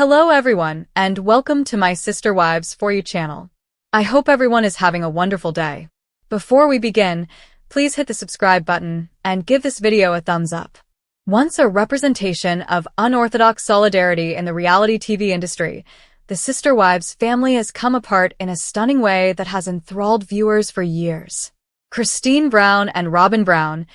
Hello everyone, and welcome to my Sister Wives For You channel. I hope everyone is having a wonderful day. Before we begin, please hit the subscribe button and give this video a thumbs up. Once a representation of unorthodox solidarity in the reality TV industry, the Sister Wives family has come apart in a stunning way that has enthralled viewers for years. Christine Brown and Robyn Brown,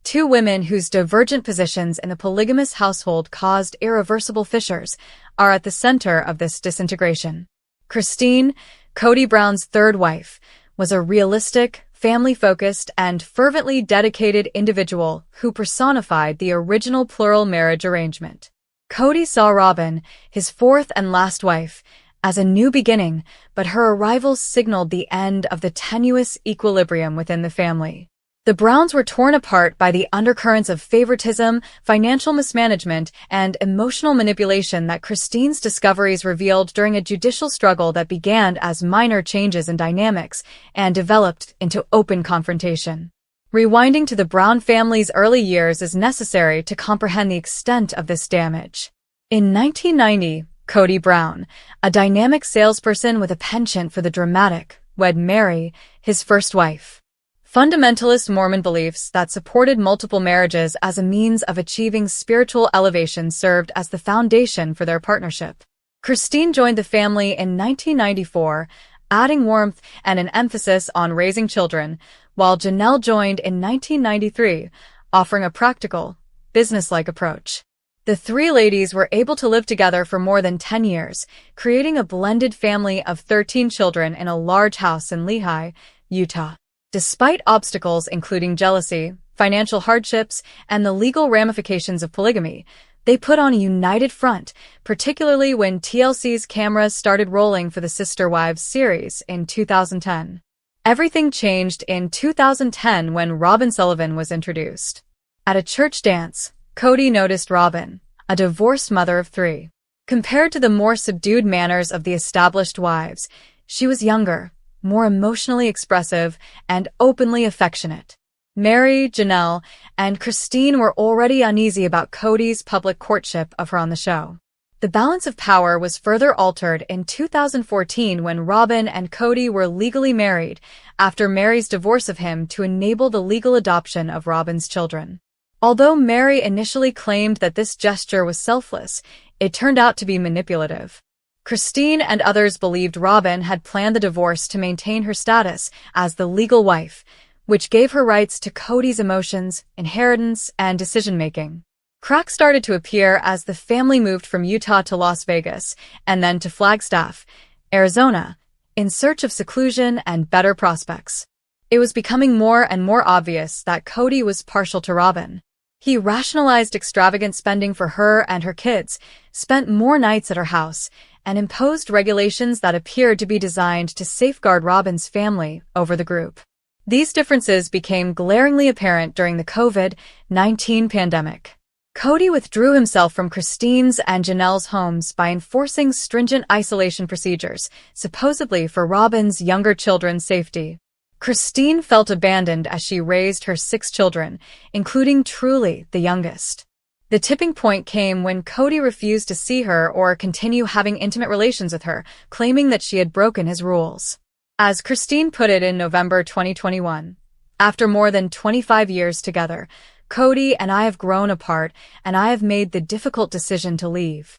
two women whose divergent positions in the polygamous household caused irreversible fissures, are at the center of this disintegration. Christine, Kody Brown's third wife, was a realistic, family-focused, and fervently dedicated individual who personified the original plural marriage arrangement. Kody saw Robyn, his fourth and last wife, as a new beginning, but her arrival signaled the end of the tenuous equilibrium within the family. The Browns were torn apart by the undercurrents of favoritism, financial mismanagement, and emotional manipulation that Christine's discoveries revealed during a judicial struggle that began as minor changes in dynamics and developed into open confrontation. Rewinding to the Brown family's early years is necessary to comprehend the extent of this damage. In 1990, Kody Brown, a dynamic salesperson with a penchant for the dramatic, wed Mary, his first wife. Fundamentalist Mormon beliefs that supported multiple marriages as a means of achieving spiritual elevation served as the foundation for their partnership. Christine joined the family in 1994, adding warmth and an emphasis on raising children, while Janelle joined in 1993, offering a practical, business-like approach. The three ladies were able to live together for more than 10 years, creating a blended family of 13 children in a large house in Lehi, Utah. Despite obstacles including jealousy, financial hardships, and the legal ramifications of polygamy, they put on a united front, particularly when TLC's cameras started rolling for the Sister Wives series in 2010. Everything changed in 2010 when Robyn Sullivan was introduced. At a church dance, Kody noticed Robyn, a divorced mother of three. Compared to the more subdued manners of the established wives, she was younger, more emotionally expressive, and openly affectionate. Mary, Janelle, and Christine were already uneasy about Kody's public courtship of her on the show. The balance of power was further altered in 2014 when Robyn and Kody were legally married after Mary's divorce of him to enable the legal adoption of Robyn's children. Although Mary initially claimed that this gesture was selfless, it turned out to be manipulative. Christine and others believed Robyn had planned the divorce to maintain her status as the legal wife, which gave her rights to Kody's emotions, inheritance, and decision-making. Cracks started to appear as the family moved from Utah to Las Vegas, and then to Flagstaff, Arizona, in search of seclusion and better prospects. It was becoming more and more obvious that Kody was partial to Robyn. He rationalized extravagant spending for her and her kids, spent more nights at her house, and imposed regulations that appeared to be designed to safeguard Robyn's family over the group. These differences became glaringly apparent during the COVID-19 pandemic. Kody withdrew himself from Christine's and Janelle's homes by enforcing stringent isolation procedures, supposedly for Robyn's younger children's safety. Christine felt abandoned as she raised her 6 children, including Truly, the youngest. The tipping point came when Kody refused to see her or continue having intimate relations with her, claiming that she had broken his rules. As Christine put it in November 2021, "After more than 25 years together, Kody and I have grown apart, and I have made the difficult decision to leave."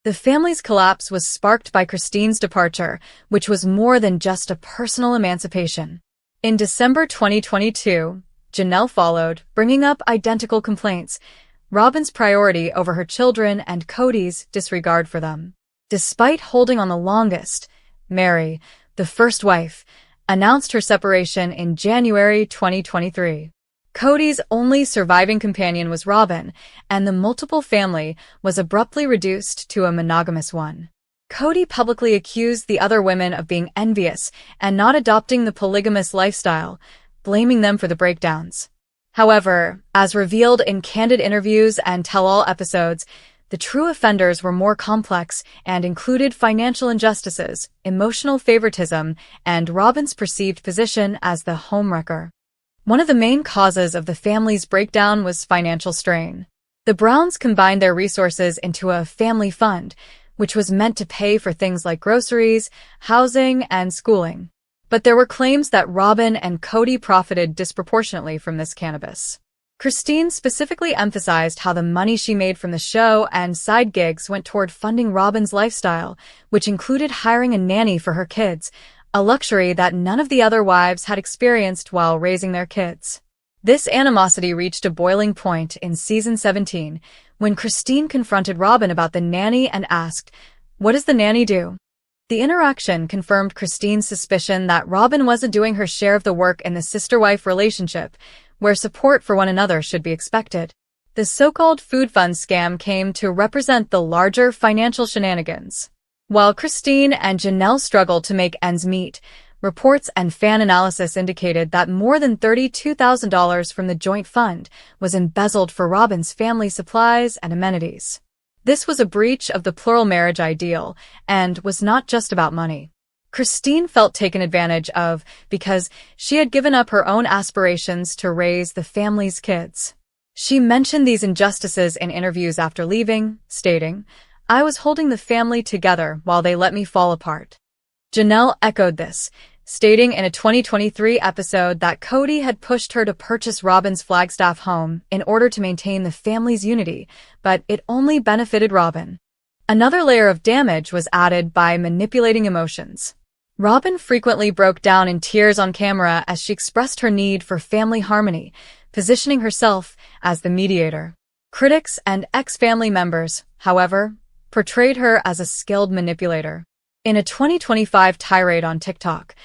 The family's collapse was sparked by Christine's departure, which was more than just a personal emancipation. In December 2022, Janelle followed, bringing up identical complaints, Robyn's priority over her children and Kody's disregard for them. Despite holding on the longest, Mary, the first wife, announced her separation in January 2023. Kody's only surviving companion was Robyn, and the multiple family was abruptly reduced to a monogamous one. Kody publicly accused the other women of being envious and not adopting the polygamous lifestyle, blaming them for the breakdowns. However, as revealed in candid interviews and tell-all episodes, the true offenders were more complex and included financial injustices, emotional favoritism, and Robyn's perceived position as the homewrecker. One of the main causes of the family's breakdown was financial strain. The Browns combined their resources into a family fund, which was meant to pay for things like groceries, housing, and schooling. But there were claims that Robyn and Kody profited disproportionately from this cannabis. Christine specifically emphasized how the money she made from the show and side gigs went toward funding Robyn's lifestyle, which included hiring a nanny for her kids, a luxury that none of the other wives had experienced while raising their kids. This animosity reached a boiling point in season 17, when Christine confronted Robyn about the nanny and asked, "What does the nanny do?" The interaction confirmed Christine's suspicion that Robyn wasn't doing her share of the work in the sister-wife relationship, where support for one another should be expected. The so-called food fund scam came to represent the larger financial shenanigans. While Christine and Janelle struggled to make ends meet, reports and fan analysis indicated that more than $32,000 from the joint fund was embezzled for Robyn's family supplies and amenities. This was a breach of the plural marriage ideal and was not just about money. Christine felt taken advantage of because she had given up her own aspirations to raise the family's kids. She mentioned these injustices in interviews after leaving, stating, "I was holding the family together while they let me fall apart." Janelle echoed this, stating in a 2023 episode that Kody had pushed her to purchase Robyn's Flagstaff home in order to maintain the family's unity, but it only benefited Robyn. Another layer of damage was added by manipulating emotions. Robyn frequently broke down in tears on camera as she expressed her need for family harmony, positioning herself as the mediator. Critics and ex-family members, however, portrayed her as a skilled manipulator. In a 2025 tirade on TikTok,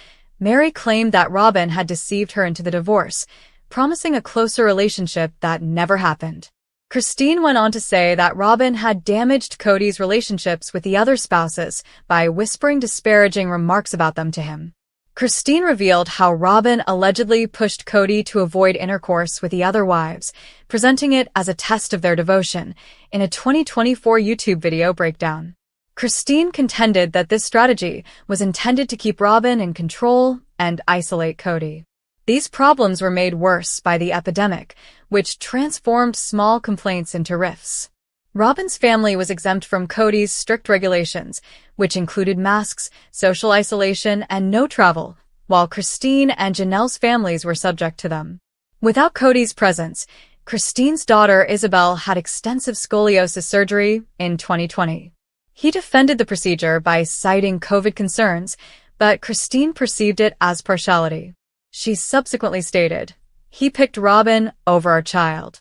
Mary claimed that Robyn had deceived her into the divorce, promising a closer relationship that never happened. Christine went on to say that Robyn had damaged Kody's relationships with the other spouses by whispering disparaging remarks about them to him. Christine revealed how Robyn allegedly pushed Kody to avoid intercourse with the other wives, presenting it as a test of their devotion in a 2024 YouTube video breakdown. Christine contended that this strategy was intended to keep Robyn in control and isolate Kody. These problems were made worse by the epidemic, which transformed small complaints into rifts. Robyn's family was exempt from Kody's strict regulations, which included masks, social isolation, and no travel, while Christine and Janelle's families were subject to them. Without Kody's presence, Christine's daughter Isabel had extensive scoliosis surgery in 2020. He defended the procedure by citing COVID concerns, but Christine perceived it as partiality. She subsequently stated, "He picked Robyn over our child."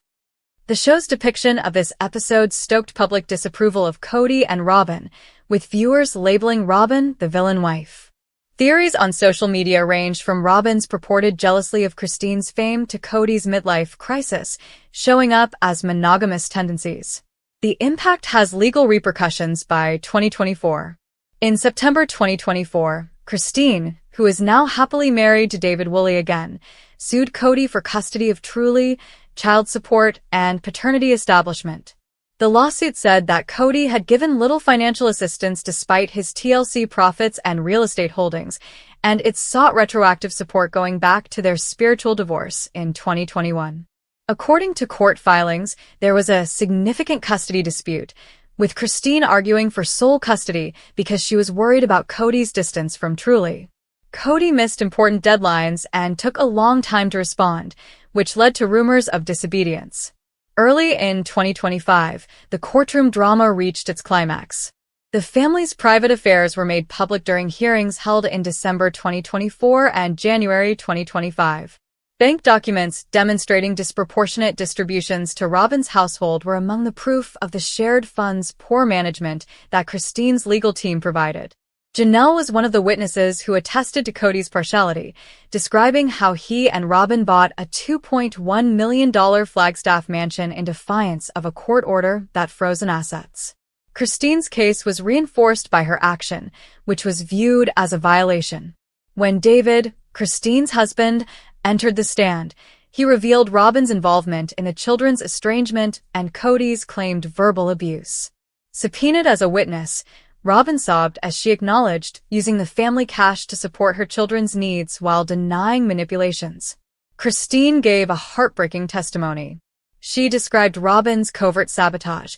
The show's depiction of this episode stoked public disapproval of Kody and Robyn, with viewers labeling Robyn the villain wife. Theories on social media ranged from Robyn's purported jealousy of Christine's fame to Kody's midlife crisis, showing up as monogamous tendencies. The impact has legal repercussions by 2024. In September 2024, Christine, who is now happily married to David Woolley again, sued Kody for custody of Truly, child support, and paternity establishment. The lawsuit said that Kody had given little financial assistance despite his TLC profits and real estate holdings, and it sought retroactive support going back to their spiritual divorce in 2021. According to court filings, there was a significant custody dispute, with Christine arguing for sole custody because she was worried about Kody's distance from Truly. Kody missed important deadlines and took a long time to respond, which led to rumors of disobedience. Early in 2025, the courtroom drama reached its climax. The family's private affairs were made public during hearings held in December 2024 and January 2025. Bank documents demonstrating disproportionate distributions to Robyn's household were among the proof of the shared fund's poor management that Christine's legal team provided. Janelle was one of the witnesses who attested to Kody's partiality, describing how he and Robyn bought a $2.1 million Flagstaff mansion in defiance of a court order that froze assets. Christine's case was reinforced by her action, which was viewed as a violation. When David, Christine's husband, entered the stand, he revealed Robyn's involvement in the children's estrangement and Kody's claimed verbal abuse. Subpoenaed as a witness, Robyn sobbed as she acknowledged using the family cash to support her children's needs while denying manipulations. Christine gave a heartbreaking testimony. She described Robyn's covert sabotage,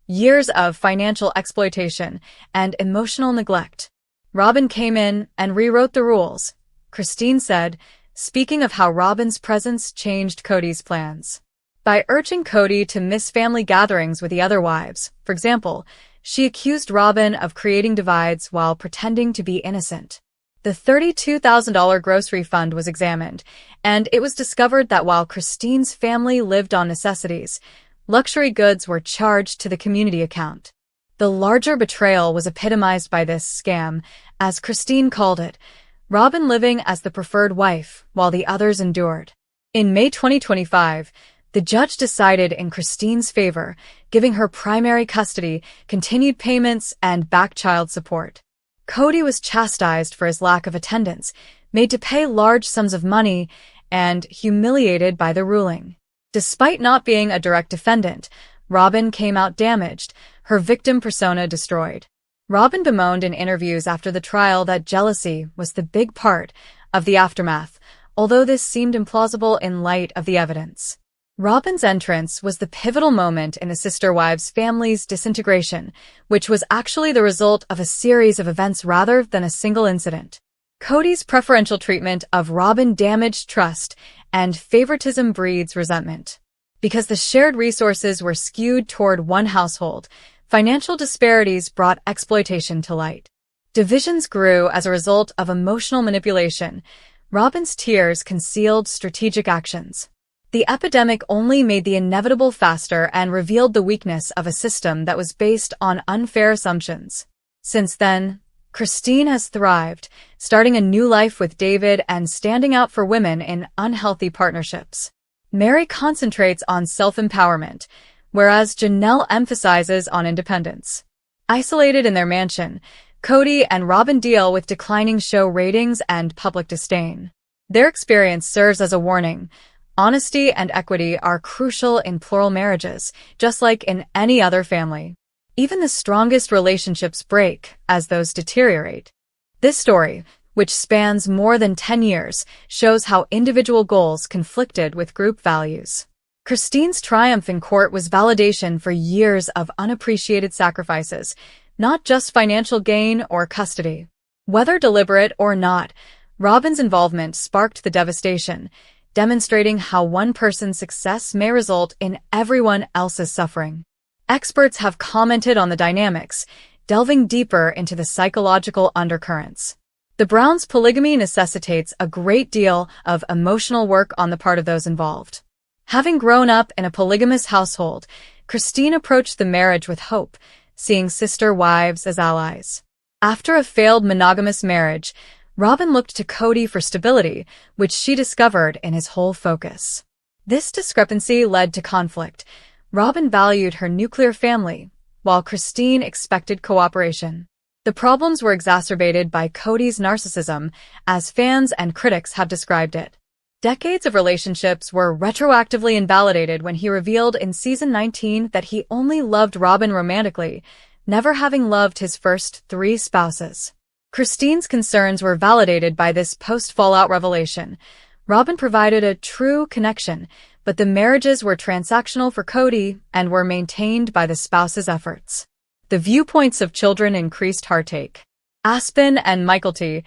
years of financial exploitation and emotional neglect. Robyn came in and rewrote the rules, Christine said, speaking of how Robyn's presence changed Cody's plans. By urging Cody to miss family gatherings with the other wives, for example, she accused Robyn of creating divides while pretending to be innocent. The $32,000 grocery fund was examined, and it was discovered that while Christine's family lived on necessities, luxury goods were charged to the community account. The larger betrayal was epitomized by this scam, as Christine called it, Robyn living as the preferred wife while the others endured. In May 2025, the judge decided in Christine's favor, giving her primary custody, continued payments, and back child support. Cody was chastised for his lack of attendance, made to pay large sums of money, and humiliated by the ruling. Despite not being a direct defendant, Robyn came out damaged, her victim persona destroyed. Robyn bemoaned in interviews after the trial that jealousy was the big part of the aftermath, although this seemed implausible in light of the evidence. Robyn's entrance was the pivotal moment in the sister wives' family's disintegration, which was actually the result of a series of events rather than a single incident. Cody's preferential treatment of Robyn damaged trust, and favoritism breeds resentment. Because the shared resources were skewed toward one household, financial disparities brought exploitation to light. Divisions grew as a result of emotional manipulation. Robyn's tears concealed strategic actions. The epidemic only made the inevitable faster and revealed the weakness of a system that was based on unfair assumptions. Since then, Christine has thrived, starting a new life with David and standing out for women in unhealthy partnerships. Mary concentrates on self-empowerment, whereas Janelle emphasizes on independence. Isolated in their mansion, Cody and Robyn deal with declining show ratings and public disdain. Their experience serves as a warning. Honesty and equity are crucial in plural marriages, just like in any other family. Even the strongest relationships break as those deteriorate. This story, which spans more than 10 years, shows how individual goals conflicted with group values. Christine's triumph in court was validation for years of unappreciated sacrifices, not just financial gain or custody. Whether deliberate or not, Robyn's involvement sparked the devastation, demonstrating how one person's success may result in everyone else's suffering. Experts have commented on the dynamics, delving deeper into the psychological undercurrents. The Browns' polygamy necessitates a great deal of emotional work on the part of those involved. Having grown up in a polygamous household, Christine approached the marriage with hope, seeing sister wives as allies. After a failed monogamous marriage, Robyn looked to Cody for stability, which she discovered in his whole focus. This discrepancy led to conflict. Robyn valued her nuclear family, while Christine expected cooperation. The problems were exacerbated by Cody's narcissism, as fans and critics have described it. Decades of relationships were retroactively invalidated when he revealed in season 19 that he only loved Robyn romantically, never having loved his first 3 spouses. Christine's concerns were validated by this post-fallout revelation. Robyn provided a true connection, but the marriages were transactional for Cody and were maintained by the spouse's efforts. The viewpoints of children increased heartache. Aspen and Michael, 2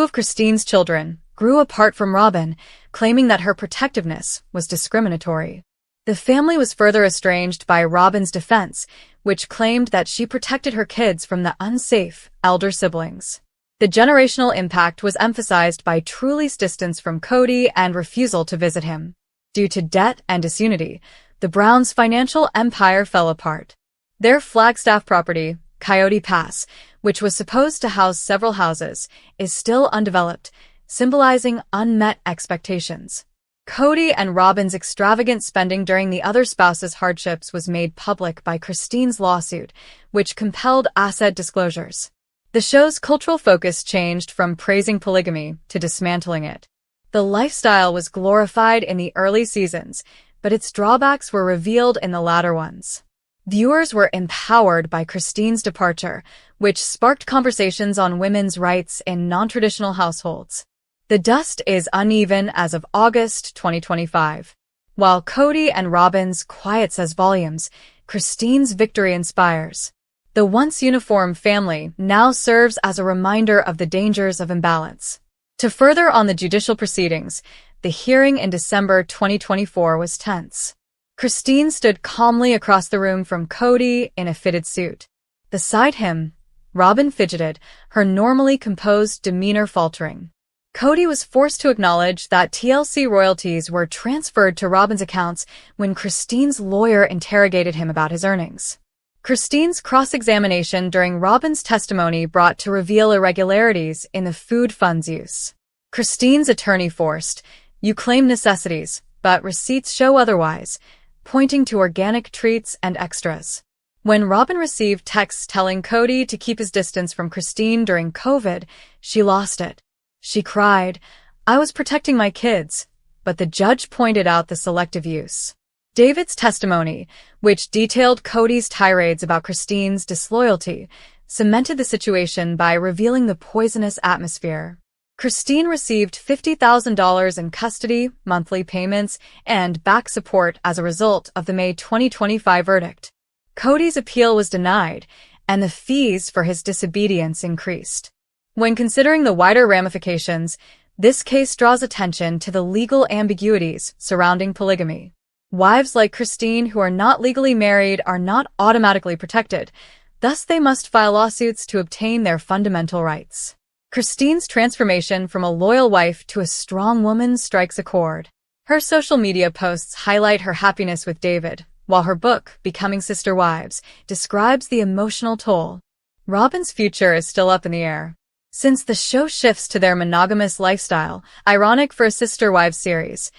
of Christine's children, grew apart from Robyn, claiming that her protectiveness was discriminatory. The family was further estranged by Robyn's defense, which claimed that she protected her kids from the unsafe elder siblings. The generational impact was emphasized by Truly's distance from Cody and refusal to visit him. Due to debt and disunity, the Browns' financial empire fell apart. Their Flagstaff property, Coyote Pass, which was supposed to house several houses, is still undeveloped, symbolizing unmet expectations. Cody and Robyn's extravagant spending during the other spouse's hardships was made public by Christine's lawsuit, which compelled asset disclosures. The show's cultural focus changed from praising polygamy to dismantling it. The lifestyle was glorified in the early seasons, but its drawbacks were revealed in the latter ones. Viewers were empowered by Christine's departure, which sparked conversations on women's rights in non-traditional households. The dust is uneven as of August 2025. While Cody and Robyn's quiet says volumes, Christine's victory inspires. The once uniform family now serves as a reminder of the dangers of imbalance. To further on the judicial proceedings, the hearing in December 2024 was tense. Christine stood calmly across the room from Cody in a fitted suit. Beside him, Robyn fidgeted, her normally composed demeanor faltering. Cody was forced to acknowledge that TLC royalties were transferred to Robyn's accounts when Christine's lawyer interrogated him about his earnings. Christine's cross-examination during Robyn's testimony brought to reveal irregularities in the food fund's use. Christine's attorney forced, "You claim necessities, but receipts show otherwise," pointing to organic treats and extras. When Robyn received texts telling Cody to keep his distance from Christine during COVID, she lost it. She cried, "I was protecting my kids," but the judge pointed out the selective use. David's testimony, which detailed Cody's tirades about Christine's disloyalty, cemented the situation by revealing the poisonous atmosphere. Christine received $50,000 in custody, monthly payments, and back support as a result of the May 2025 verdict. Cody's appeal was denied, and the fees for his disobedience increased. When considering the wider ramifications, this case draws attention to the legal ambiguities surrounding polygamy. Wives like Christine who are not legally married are not automatically protected, thus they must file lawsuits to obtain their fundamental rights. Christine's transformation from a loyal wife to a strong woman strikes a chord. Her social media posts highlight her happiness with David, while her book, Becoming Sister Wives, describes the emotional toll. Robyn's future is still up in the air. Since the show shifts to their monogamous lifestyle, ironic for a Sister Wives series,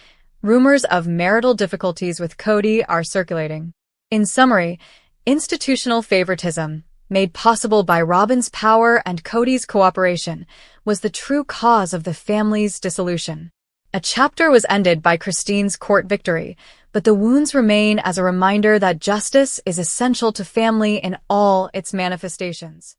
rumors of marital difficulties with Cody are circulating. In summary, institutional favoritism, made possible by Robyn's power and Cody's cooperation, was the true cause of the family's dissolution. A chapter was ended by Christine's court victory, but the wounds remain as a reminder that justice is essential to family in all its manifestations.